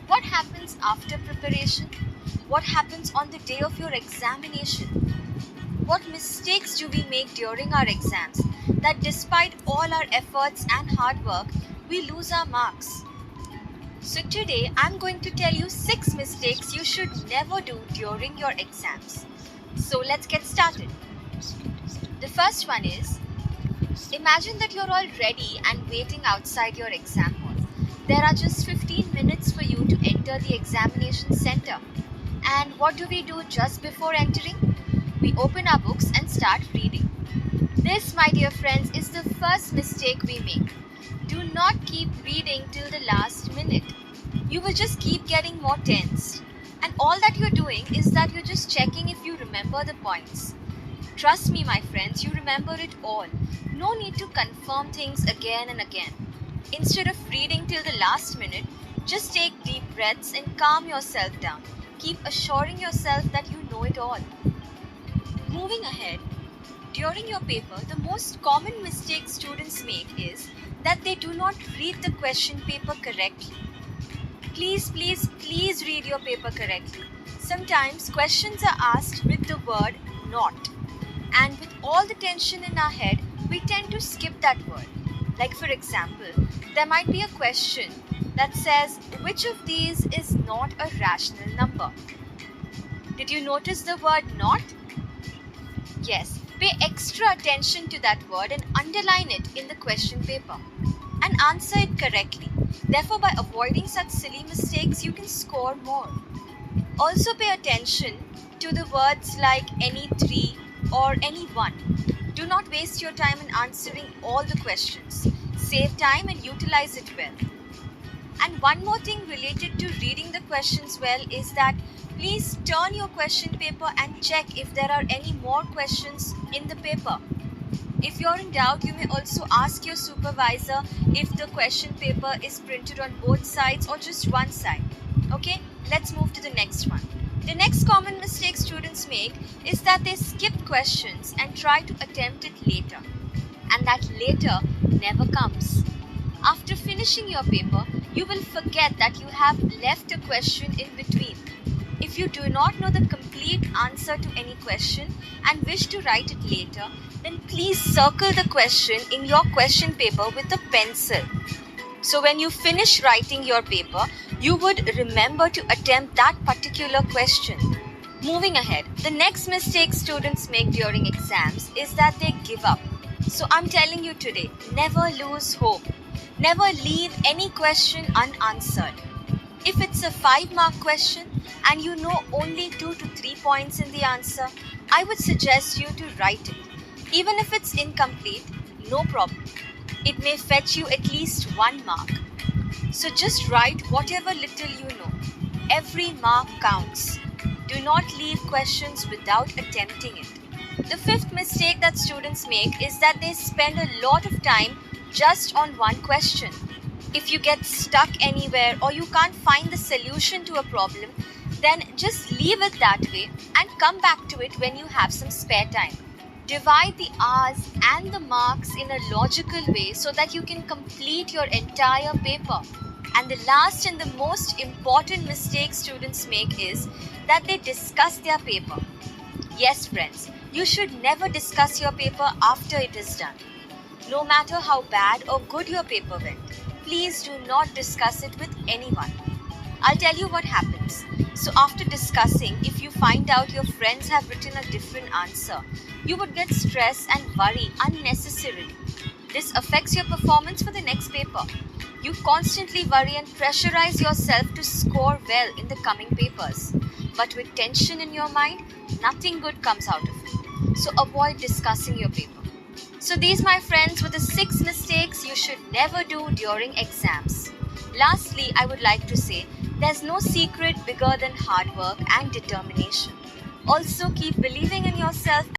What happens after preparation? What happens on the day of your examination? What mistakes do we make during our exams that despite all our efforts and hard work, we lose our marks? So today I'm going to tell you 6 mistakes you should never do during your exams. So let's get started. The first one is, imagine that you're all ready and waiting outside your exam hall. There are just 15 minutes for you to enter the examination center. And what do we do just before entering? We open our books and start reading. This, my dear friends, is the first mistake we make. Do not keep reading till the last minute. You will just keep getting more tensed. And all that you're doing is that you're just checking if you remember the points. Trust me, my friends, you remember it all. No need to confirm things again and again. Instead of reading till the last minute, just take deep breaths and calm yourself down. Keep assuring yourself that you know it all. Moving ahead, during your paper, the most common mistake students make is that they do not read the question paper correctly. Please read your paper correctly. Sometimes questions are asked with the word not. And with all the tension in our head, we tend to skip that word. Like for example, there might be a question that says, which of these is not a rational number? Did you notice the word not? Yes, pay extra attention to that word and underline it in the question paper and answer it correctly. Therefore, by avoiding such silly mistakes, you can score more. Also pay attention to the words like any three or any one. Do not waste your time in answering all the questions. Save time and utilize it well. And one more thing related to reading the questions well is that please turn your question paper and check if there are any more questions in the paper. If you're in doubt, you may also ask your supervisor if the question paper is printed on both sides or just one side. Okay, let's move to the next one. The next common mistake students make is that they skip questions and try to attempt it later. And that later never comes. After finishing your paper, you will forget that you have left a question in between. If you do not know the complete answer to any question and wish to write it later, then please circle the question in your question paper with a pencil. So when you finish writing your paper, you would remember to attempt that particular question. Moving ahead, the next mistake students make during exams is that they give up. So I'm telling you today, never lose hope. Never leave any question unanswered. If it's a 5-mark question and you know only 2 to 3 points in the answer, I would suggest you to write it. Even if it's incomplete, no problem. It may fetch you at least 1 mark. So just write whatever little you know. Every mark counts. Do not leave questions without attempting it. The 5th mistake that students make is that they spend a lot of time just on one question. If you get stuck anywhere or you can't find the solution to a problem, then just leave it that way and come back to it when you have some spare time. Divide the hours and the marks in a logical way so that you can complete your entire paper. And the last and the most important mistake students make is that they discuss their paper. Yes, friends, you should never discuss your paper after it is done. No matter how bad or good your paper went, please do not discuss it with anyone. I'll tell you what happens. So after discussing, if you find out your friends have written a different answer, you would get stressed and worry unnecessarily. This affects your performance for the next paper. You constantly worry and pressurize yourself to score well in the coming papers. But with tension in your mind, nothing good comes out of it. So avoid discussing your paper. So these, my friends, were the 6 mistakes you should never do during exams. Lastly, I would like to say, there's no secret bigger than hard work and determination. Also, keep believing in yourself